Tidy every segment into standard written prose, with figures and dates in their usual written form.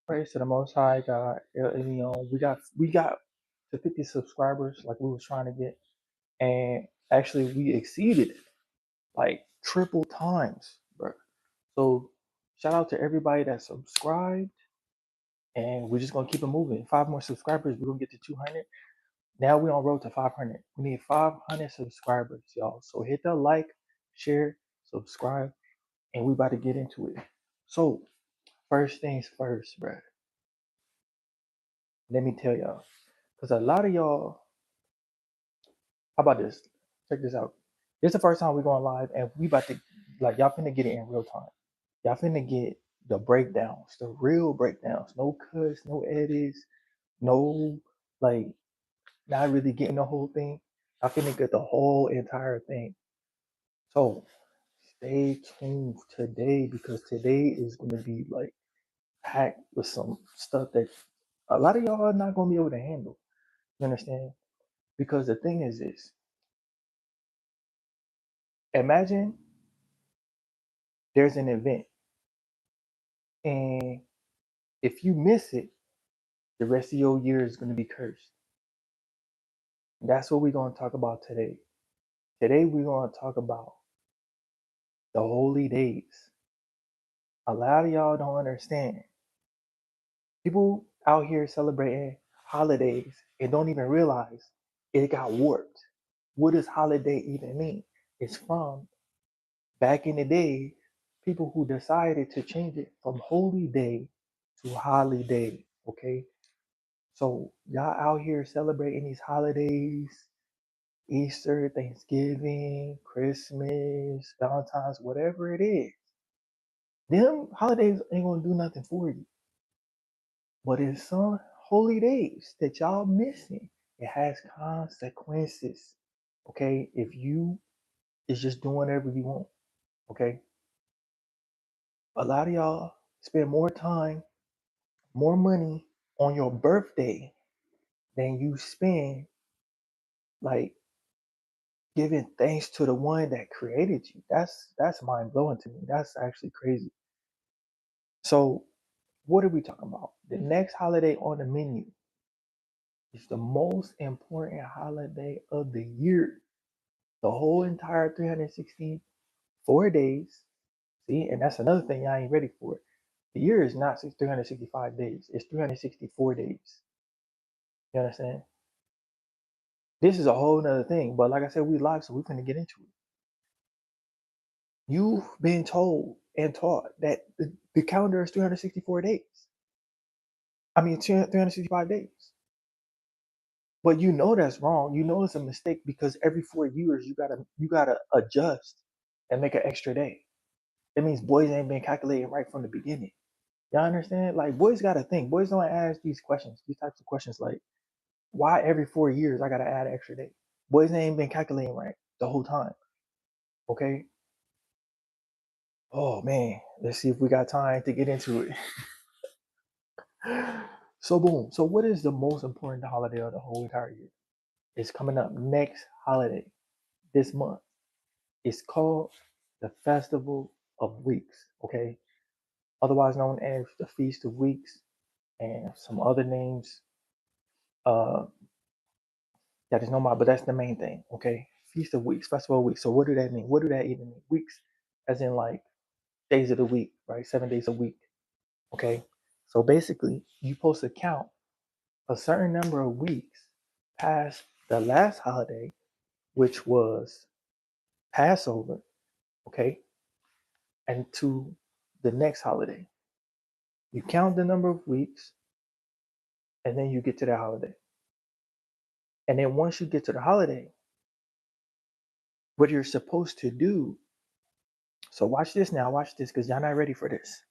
Praise to the Most High God. We got to 50 subscribers like we was trying to get, and actually we exceeded it like triple times, bro. So shout out to everybody that subscribed, and we're just gonna keep it moving. 5 more subscribers, we're gonna get to 200. Now we on road to 500. We need 500 subscribers, y'all. So hit the like, share, subscribe, and we about to get into it. So first things first, bro. Let me tell y'all, because a lot of y'all. How about this? Check this out. This is the first time we're going live, and we about to like y'all finna get it in real time. Y'all finna get the breakdowns, the real breakdowns. No cuts, no edits, no like not really getting the whole thing. Y'all finna get the whole entire thing. So stay tuned today because today is gonna be like packed with some stuff that a lot of y'all are not gonna be able to handle. You understand? Because the thing is this: imagine there's an event, and if you miss it, the rest of your year is going to be cursed. That's what we're going to talk about today. Today, we're going to talk about the holy days. A lot of y'all don't understand. People out here celebrating holidays and don't even realize it got warped. What does holiday even mean? It's from back in the day, people who decided to change it from holy day to holiday. Okay. So y'all out here celebrating these holidays, Easter, Thanksgiving, Christmas, Valentine's, whatever it is. Them holidays ain't gonna do nothing for you. But it's some holy days that y'all missing. It has consequences. Okay? If you is just doing whatever you want. Okay? A lot of y'all spend more time, more money on your birthday than you spend like giving thanks to the one that created you. That's mind blowing to me. That's actually crazy. So, what are we talking about? The next holiday on the menu is the most important holiday of the year. The whole entire 364 days. See, and that's another thing I ain't ready for. The year is not 365 days, it's 364 days. You understand? This is a whole nother thing. But like I said, we live, so we're going to get into it. You've been told and taught that the calendar is 364 days. I mean, 365 days. But you know that's wrong. You know it's a mistake because every 4 years you gotta adjust and make an extra day. That means boys ain't been calculating right from the beginning. Y'all understand? Like boys gotta think. Boys don't ask these questions, these types of questions like why every 4 years I gotta add an extra day? Boys ain't been calculating right the whole time. Okay. Oh man, let's see if we got time to get into it. So boom. So what is the most important holiday of the whole entire year? It's coming up next holiday this month. It's called the Festival of Weeks, okay? Otherwise known as the Feast of Weeks and some other names uh, that is known by, but that's the main thing, okay? Feast of Weeks, Festival of Weeks. So what do that mean? What do that even mean? Weeks, as in like days of the week, right? 7 days a week, okay? So basically, you supposed to count a certain number of weeks past the last holiday, which was Passover, okay, and to the next holiday. You count the number of weeks, and then you get to the holiday. And then once you get to the holiday, what you're supposed to do. So watch this now. Watch this because y'all not ready for this.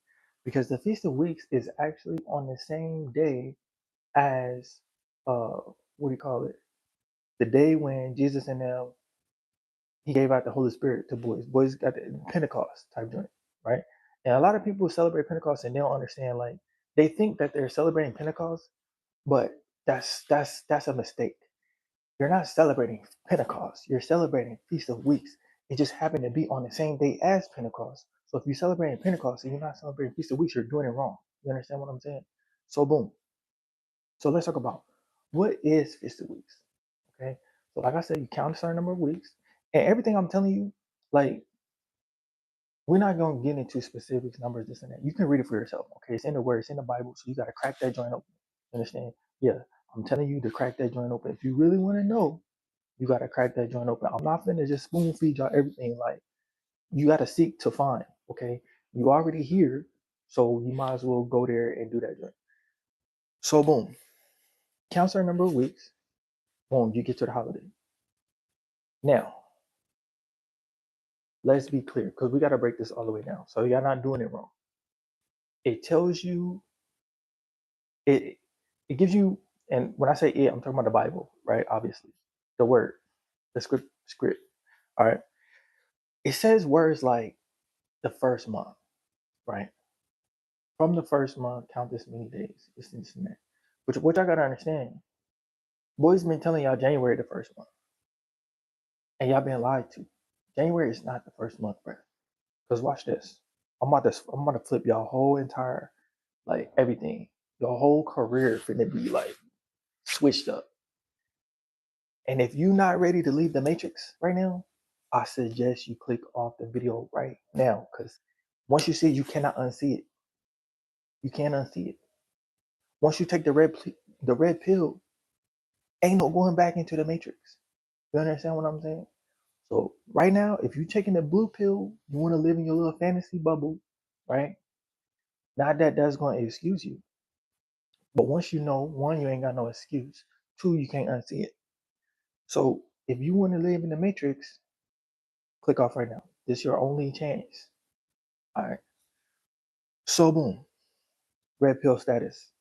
Because the Feast of Weeks is actually on the same day as what do you call it? The day when Jesus and them he gave out the Holy Spirit to boys. Boys got the Pentecost type joint, right? And a lot of people celebrate Pentecost and they don't understand. Like they think that they're celebrating Pentecost, but that's a mistake. You're not celebrating Pentecost. You're celebrating Feast of Weeks. It just happened to be on the same day as Pentecost. So if you're celebrating Pentecost and you're not celebrating Feast of Weeks, you're doing it wrong. You understand what I'm saying? So boom. So let's talk about what is 50 weeks. Okay. So like I said, you count a certain number of weeks, and everything I'm telling you, like we're not gonna get into specifics, numbers, this and that. You can read it for yourself. Okay, it's in the word, it's in the Bible, so you gotta crack that joint open. Understand? Yeah, I'm telling you to crack that joint open. If you really want to know, you gotta crack that joint open. I'm not finna just spoon feed y'all everything. Like you gotta seek to find. Okay, you already here, so you might as well go there and do that joint. So boom, count our number of weeks. Boom, you get to the holiday. Now, let's be clear, because we gotta break this all the way down. So you're not doing it wrong. It tells you it it gives you, and when I say it, I'm talking about the Bible, right? Obviously, the word, the script. All right. It says words like the first month, right? From the first month, count this many days. This and that. Which I gotta understand. Boys been telling y'all January the first month, and y'all been lied to. January is not the first month, bro. Cause watch this. I'm about to flip y'all whole entire like everything. Your whole career finna be like switched up. And if you're not ready to leave the matrix right now, I suggest you click off the video right now. Because once you see it, you cannot unsee it. You can't unsee it. Once you take the red pill, ain't no going back into the matrix. You understand what I'm saying? So right now, if you're taking the blue pill, you want to live in your little fantasy bubble, right? Not that that's going to excuse you, but once you know, one, you ain't got no excuse. Two, you can't unsee it. So if you want to live in the matrix, click off right now. This is your only chance. All right. So boom, red pill status.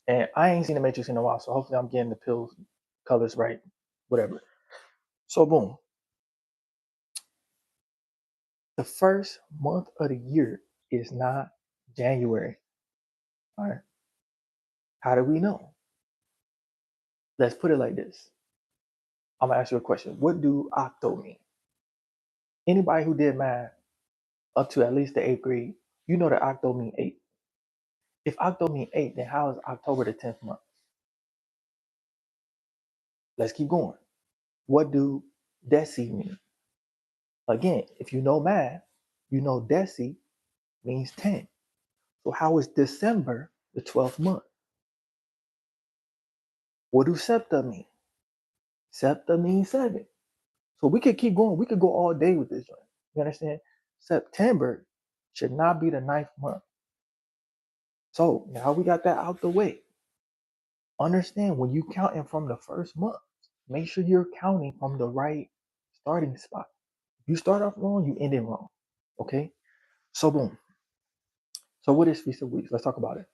And I ain't seen the matrix in a while, so hopefully I'm getting the pills colors right. Whatever. So boom. The first month of the year is not January. All right. How do we know? Let's put it like this. I'm gonna ask you a question. What do octo mean? Anybody who did math up to at least the eighth grade, you know that octo mean eight. If octo mean eight, then how is October the 10th month? Let's keep going. What do deci mean? Again, if you know math, you know deci means 10. So how is December the 12th month? What do septa mean? Septa means 7. So we could keep going. We could go all day with this one. You understand? September should not be the ninth month. So now we got that out the way. Understand when you counting from the first month, make sure you're counting from the right starting spot. If you start off wrong, you end it wrong. Okay? So boom. So what is Feast of Weeks? Let's talk about it.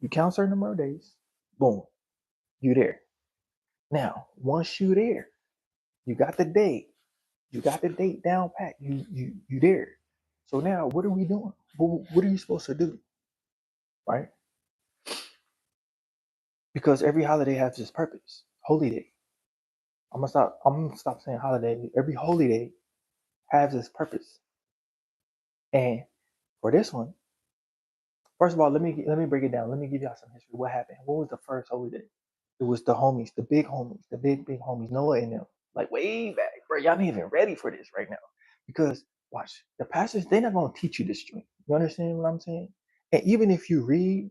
You count a certain number of days, boom, you there. Now, once you there, you got the date, you got the date down pat, you there. So now what are we doing? What are you supposed to do? Right? Because every holiday has its purpose. Holy day. I'm gonna stop saying holiday. Every holy day has its purpose. And for this one, first of all, let me break it down. Let me give y'all some history. What happened? What was the first holy day? It was the homies, the big homies, Noah and them. Like way back, bro. Y'all not even ready for this right now. Because watch, the pastors, they're not gonna teach you this joint. You understand what I'm saying? And even if you read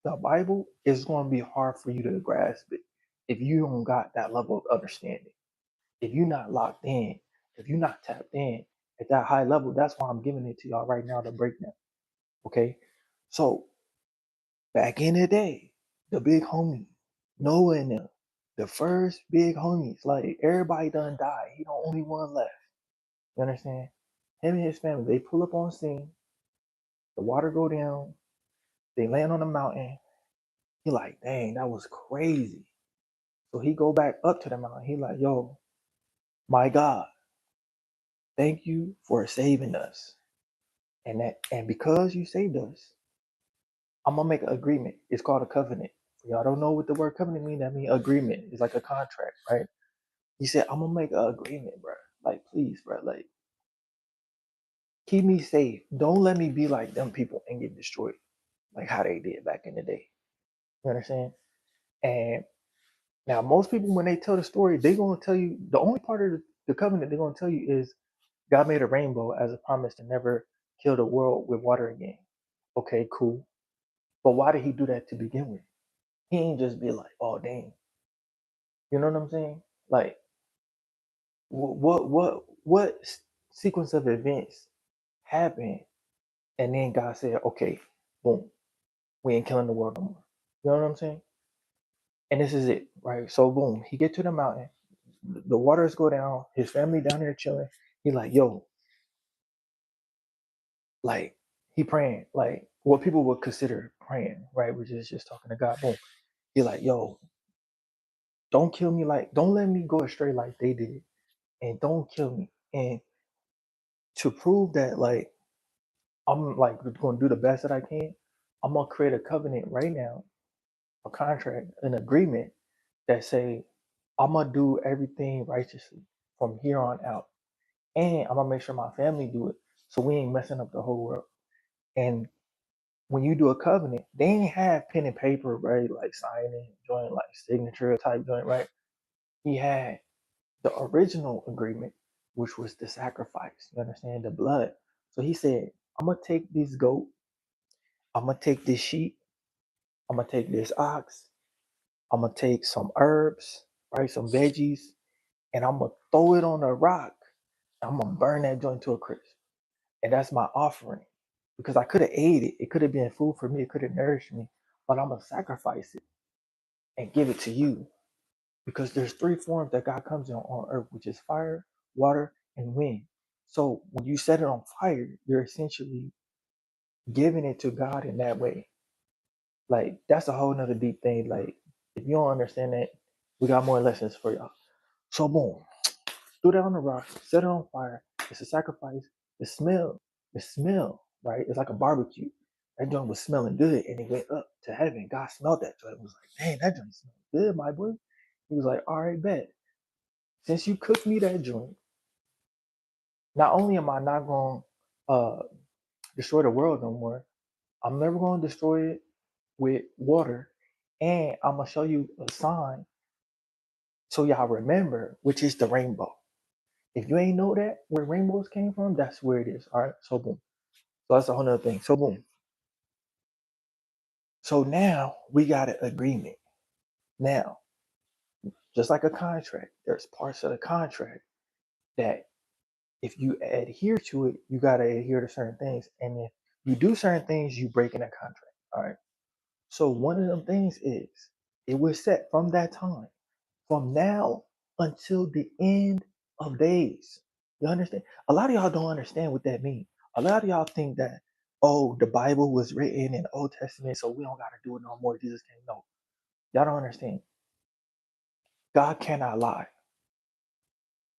the Bible, it's gonna be hard for you to grasp it if you don't got that level of understanding. If you're not locked in, if you're not tapped in at that high level, that's why I'm giving it to y'all right now to break down. Okay. So back in the day, the big homie, Noah and them, the first big homies, like everybody done died. He the only one left. You understand? Him and his family, they pull up on scene, the water go down, they land on the mountain. He like, dang, that was crazy. So he go back up to the mountain. He like, yo, my God, thank you for saving us. And because you saved us, I'm gonna make an agreement. It's called a covenant. Y'all don't know what the word covenant mean. That mean agreement. It's like a contract, right? He said, I'm gonna make an agreement, bro. Like, please, bro. Like, keep me safe. Don't let me be like them people and get destroyed, like how they did back in the day. You understand? And now most people when they tell the story, they're gonna tell you the only part of the covenant they're gonna tell you is God made a rainbow as a promise to never kill the world with water again. Okay, cool. But why did he do that to begin with? He ain't just be like, oh dang. You know what I'm saying? Like what sequence of events happened and then God said, okay, boom, we ain't killing the world no more. You know what I'm saying? And this is it, right? So boom, he get to the mountain, the waters go down, his family down there chilling. He like, yo, like he praying, like what people would consider praying, right? Which is just talking to God. Boom. He like, yo, don't kill me, like, don't let me go astray like they did. And don't kill me. And to prove that, like, I'm like gonna do the best that I can, I'm gonna create a covenant right now, a contract, an agreement that say I'm gonna do everything righteously from here on out. And I'm gonna make sure my family do it so we ain't messing up the whole world. And when you do a covenant, they ain't have pen and paper, right? Like signing, joint, like signature type joint, right? He had the original agreement, which was the sacrifice. You understand the blood. So he said, I'm gonna take this goat, I'm gonna take this sheep, I'm gonna take this ox, I'm gonna take some herbs, right? Some veggies, and I'm gonna throw it on a rock. I'm gonna burn that joint to a crisp. And that's my offering. Because I could have ate it. It could have been food for me, it could have nourished me, but I'm gonna sacrifice it and give it to you. Because there's three forms that God comes in on earth, which is fire, water, and wind. So when you set it on fire, you're essentially giving it to God in that way. Like that's a whole nother deep thing. Like if you don't understand that, we got more lessons for y'all. So boom, threw that on the rock, set it on fire. It's a sacrifice. The smell, right? It's like a barbecue. That joint was smelling good, and it went up to heaven. God smelled that joint. It was like, dang, that joint smells good, my boy. He was like, all right, bet. Since you cooked me that joint, not only am I not going to destroy the world no more, I'm never going to destroy it with water, and I'm gonna show you a sign so y'all remember, which is the rainbow. If you ain't know that where rainbows came from, that's where it is. All right, so boom. So that's a whole nother thing. So boom. So now we got an agreement. Now, just like a contract, there's parts of the contract that if you adhere to it, you gotta adhere to certain things. And if you do certain things, you break in that contract. All right. So one of them things is it was set from that time, from now until the end of days. You understand? A lot of y'all don't understand what that means. A lot of y'all think that, oh, the Bible was written in the Old Testament, so we don't gotta do it no more. Jesus came. No, y'all don't understand. God cannot lie.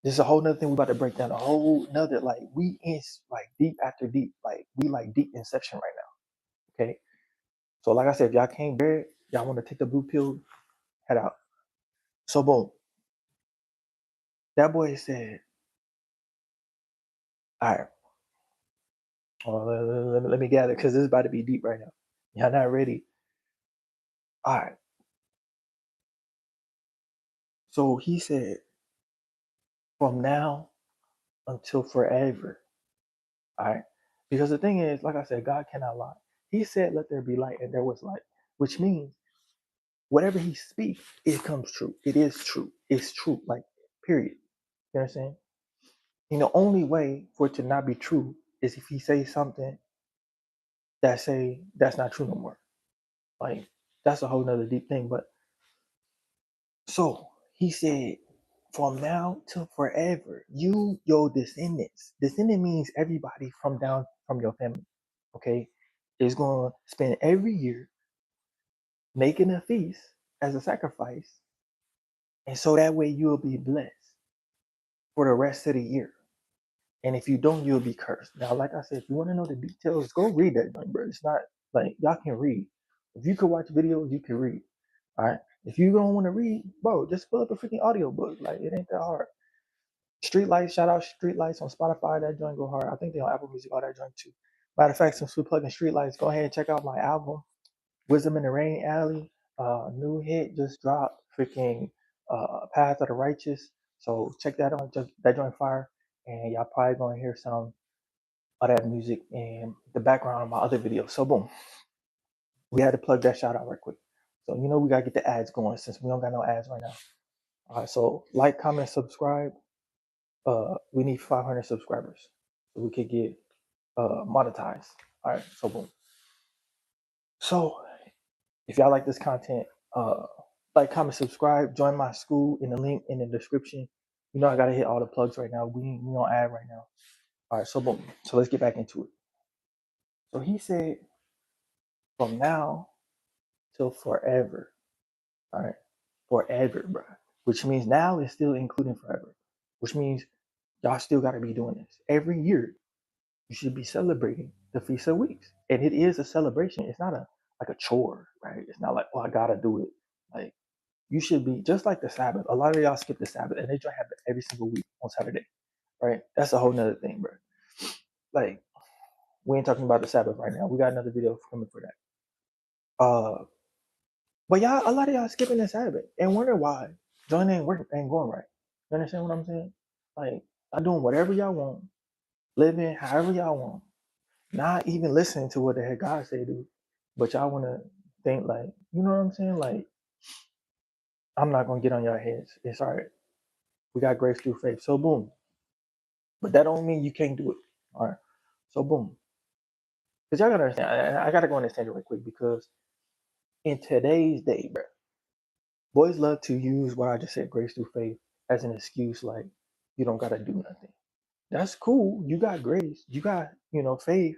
This is a whole nother thing we about to break down. A whole nother like we in like deep after deep, like we like deep inception right now. Okay. So like I said, if y'all can't bear it, y'all want to take the blue pill, head out. So boom, that boy said, all right, let me gather because this is about to be deep right now. Y'all not ready. All right. So he said, from now until forever. All right. Because the thing is, like I said, God cannot lie. He said, let there be light, and there was light, which means whatever he speaks, it comes true. It is true. It's true. Like, period. You know what I'm saying? And the only way for it to not be true is if he says something that say that's not true no more. Like, that's a whole nother deep thing. But so he said, from now till forever, you, your descendants. Descendant means everybody from down from your family. Okay, is going to spend every year making a feast as a sacrifice, and so that way you will be blessed for the rest of the year. And if you don't, you'll be cursed. Now, like I said, if you want to know the details, go read that, bro. It's not like y'all can read. If you could watch videos, you can read. All right. If you don't want to read, bro, just pull up a freaking audio book. Like it ain't that hard. Streetlights, shout out Streetlights on Spotify. That joint go hard. I think they on Apple Music, all that joint too. Matter of fact, since we plugging Streetlights, go ahead and check out my album, Wisdom in the Rain Alley. New hit just dropped, freaking Path of the Righteous. So check that out. Just that joint fire, and y'all probably gonna hear some of that music in the background of my other videos. So boom, we had to plug that shout out right quick. So we gotta get the ads going since we don't got no ads right now. All right, so like, comment, subscribe. We need 500 subscribers so we could get monetized. All right, so boom. So if y'all like this content, uh, like, comment, subscribe, join my school in the link in the description. I gotta hit all the plugs right now. We on ad right now. All right, so boom. So let's get back into it. So he said, from now till forever. All right, forever, bro. Which means now is still including forever. Which means y'all still gotta be doing this every year. You should be celebrating the Feast of Weeks, and it is a celebration. It's not a chore, right? It's not like, oh, I gotta do it. Like, you should be just like the Sabbath. A lot of y'all skip the Sabbath and they try to have it every single week on Saturday, right? That's a whole nother thing, bro. Like, we ain't talking about the Sabbath right now. We got another video coming for that. But y'all, a lot of y'all skipping the Sabbath and wonder why joint ain't going right. You understand what I'm saying? Like, y'all doing whatever y'all want, living however y'all want, not even listening to what the heck God say do. But y'all want to think like, you know what I'm saying? Like, I'm not gonna get on your heads. It's all right. We got grace through faith. So boom. But that don't mean you can't do it. All right. So boom. Because y'all gotta understand. I gotta go on this tangent real quick because in today's day, bro, boys love to use what I just said, grace through faith, as an excuse. Like, you don't gotta do nothing. That's cool. You got grace. You got faith.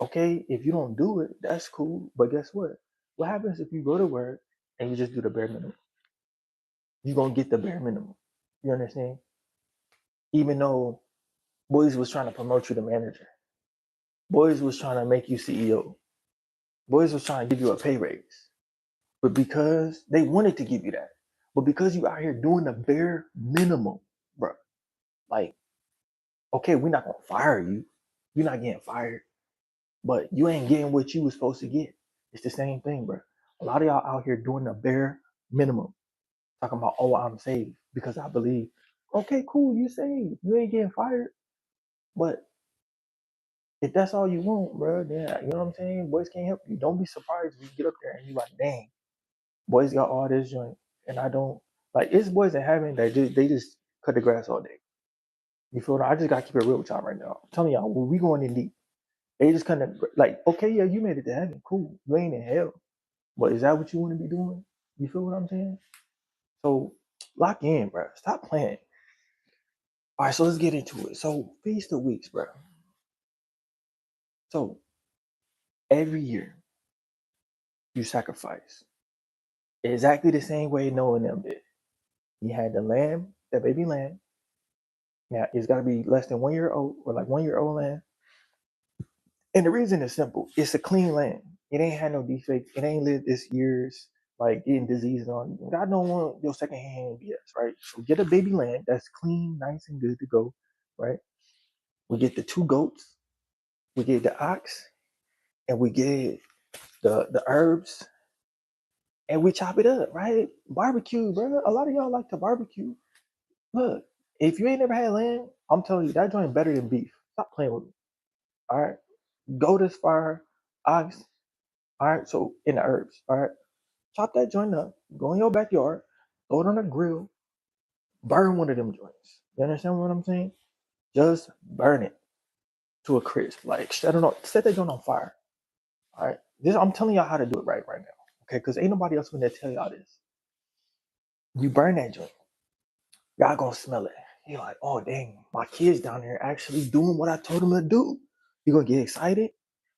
Okay. If you don't do it, that's cool. But guess what? What happens if you go to work and you just do the bare minimum? You're gonna get the bare minimum. You understand? Even though boys was trying to promote you to manager, boys was trying to make you CEO, boys was trying to give you a pay raise, but because they wanted to give you that, but because you out here doing the bare minimum, bro, like, okay, we're not gonna fire you, you're not getting fired, but you ain't getting what you was supposed to get. It's the same thing, bro. A lot of y'all out here doing the bare minimum, talking about, oh, I'm saved because I believe. Okay, cool, you saved, you ain't getting fired, but if that's all you want, bro, then you know what I'm saying. Boys can't help you. Don't be surprised if you get up there and you like, dang, boys got all this joint, and I don't. Like, it's boys in heaven that they just cut the grass all day. You feel me? I just gotta keep it real with y'all right now. I'm telling y'all, when we going in deep, they just kind of like, okay, yeah, you made it to heaven, cool. You ain't in hell, but is that what you want to be doing? You feel what I'm saying? So lock in, bro. Stop playing. All right, so let's get into it. So Feast of Weeks, bro. So every year you sacrifice exactly the same way Noah and them did. You had the lamb, the baby lamb. Now it's got to be less than 1 year old or like 1 year old lamb. And the reason is simple: it's a clean lamb. It ain't had no defects. It ain't lived this years like getting diseases on you. God don't want your secondhand BS, right? So get a baby lamb that's clean, nice, and good to go, right? We get the two goats, we get the ox, and we get the herbs, and we chop it up, right? Barbecue, bro. A lot of y'all like to barbecue. Look, if you ain't never had lamb, I'm telling you that joint better than beef. Stop playing with me. All right, goat is fire, ox. All right, so in the herbs. All right, chop that joint up. Go in your backyard, throw it on a grill, burn one of them joints. You understand what I'm saying? Just burn it to a crisp. Like, set it on, set that joint on fire. All right, this I'm telling y'all how to do it right now. Okay, because ain't nobody else gonna tell y'all this. You burn that joint. Y'all gonna smell it. You're like, oh dang, my kids down there actually doing what I told them to do. You're gonna get excited.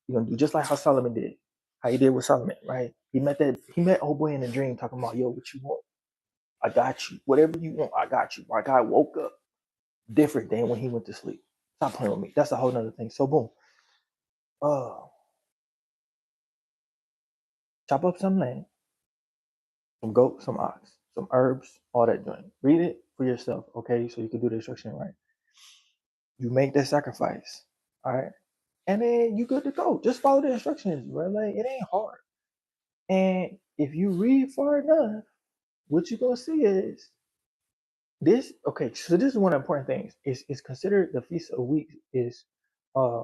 You're gonna do just like how Solomon did. How he did with Solomon, right? He met old boy in a dream talking about, yo, what you want? I got you. Whatever you want, I got you. My guy woke up different than when he went to sleep. Stop playing with me. That's a whole nother thing. So boom. Uh chop up some land, some goat, some ox, some herbs, all that joint. Read it for yourself, okay? So you can do the instruction right. You make that sacrifice. All right. And then you good to go. Just follow the instructions, bro. Like, it ain't hard. And if you read far enough, what you're gonna see is this. Okay, so this is one of the important things. Is considered the Feast of Weeks is uh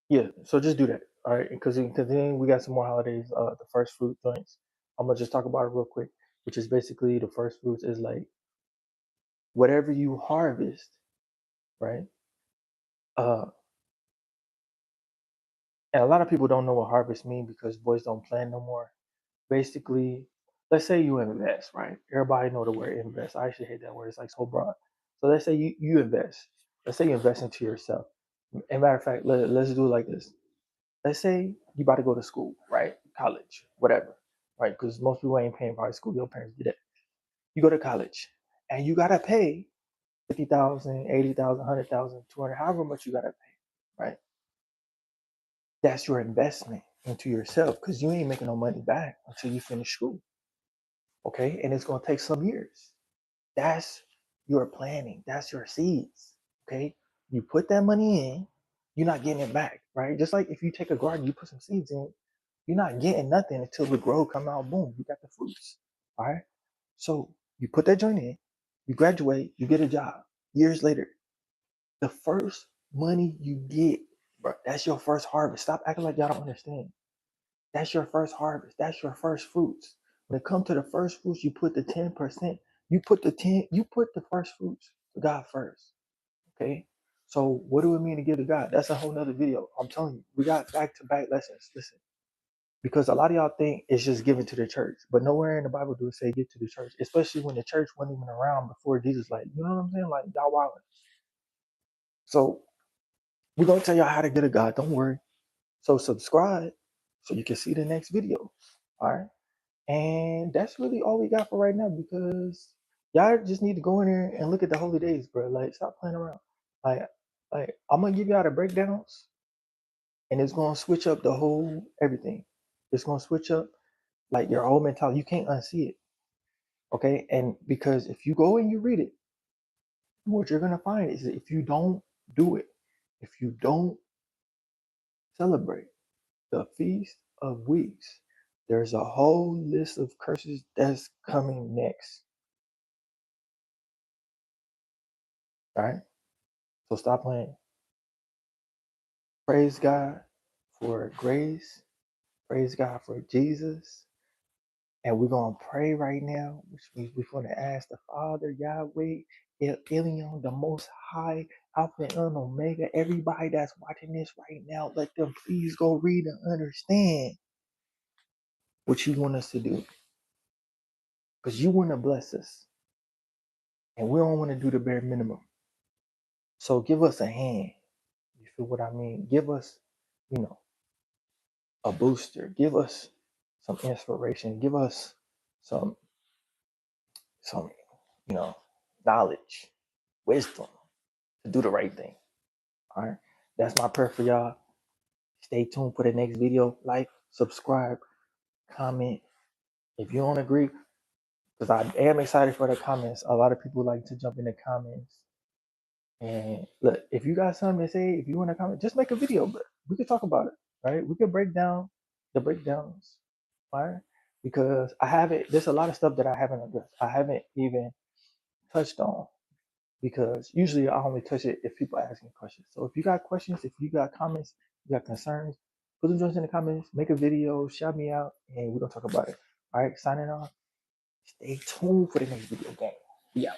yeah, so just do that. All right, because then we got some more holidays, the first fruit joints. I'm gonna just talk about it real quick, which is basically the first fruits is like whatever you harvest, right? Uh and a lot of people don't know what harvest mean because boys don't plan no more. Basically, let's say you invest, right? Everybody know the word invest. I actually hate that word. It's like so broad. So let's say you invest. Let's say you invest into yourself. And matter of fact, let's do it like this. Let's say you about to go to school, right? College, whatever, right? Because most people ain't paying for high school. Your parents did it. You go to college and you gotta pay 50,000, 80,000, 100,000, 200, however much you gotta pay, right? That's your investment into yourself because you ain't making no money back until you finish school. Okay. And it's going to take some years. That's your planning. That's your seeds. Okay. You put that money in, you're not getting it back, right? Just like if you take a garden, you put some seeds in, you're not getting nothing until the grow come out, boom, you got the fruits. All right. So you put that joint in, you graduate, you get a job. Years later, the first money you get, bro, that's your first harvest. Stop acting like y'all don't understand. That's your first harvest. That's your first fruits. When it comes to the first fruits, you put the 10%. You put the first fruits to God first. Okay. So what do it mean to give to God? That's a whole nother video. I'm telling you, we got back to back lessons. Listen, because a lot of y'all think it's just given to the church, but nowhere in the Bible do it say give to the church, especially when the church wasn't even around before Jesus. Like, you know what I'm saying? Like, y'all wild. So we're gonna tell y'all how to get to God. Don't worry. So subscribe so you can see the next video. All right. And that's really all we got for right now because y'all just need to go in there and look at the holy days, bro. Like, stop playing around. Like, like I'm gonna give y'all the breakdowns, and it's gonna switch up the whole everything. It's gonna switch up like your whole mentality. You can't unsee it, okay? And because if you go and you read it, what you're gonna find is that if you don't do it, if you don't celebrate the Feast of Weeks, there's a whole list of curses that's coming next. All right? So stop playing. Praise God for grace. Praise God for Jesus. And we're going to pray right now, which means we're going to ask the Father, Yahweh, El Elyon, the Most High, Alpha and Omega, everybody that's watching this right now, let them please go read and understand what you want us to do. Because you want to bless us. And we don't want to do the bare minimum. So give us a hand. You feel what I mean? Give us, you know, a booster. Give us some inspiration. Give us some some you know knowledge, wisdom to do the right thing. All right. That's my prayer for y'all. Stay tuned for the next video. Like, subscribe, comment. If you don't agree, because I am excited for the comments. A lot of people like to jump in the comments. And look, if you got something to say, if you want to comment, just make a video, but we could talk about it. Right? We could break down the breakdowns. Right? Because I haven't there's a lot of stuff that I haven't addressed. I haven't even touched on because usually I only touch it if people ask me questions. So if you got questions, if you got comments, you got concerns, put them joints in the comments, make a video, shout me out, and we're gonna talk about it. All right, signing off. Stay tuned for the next video game. Yeah.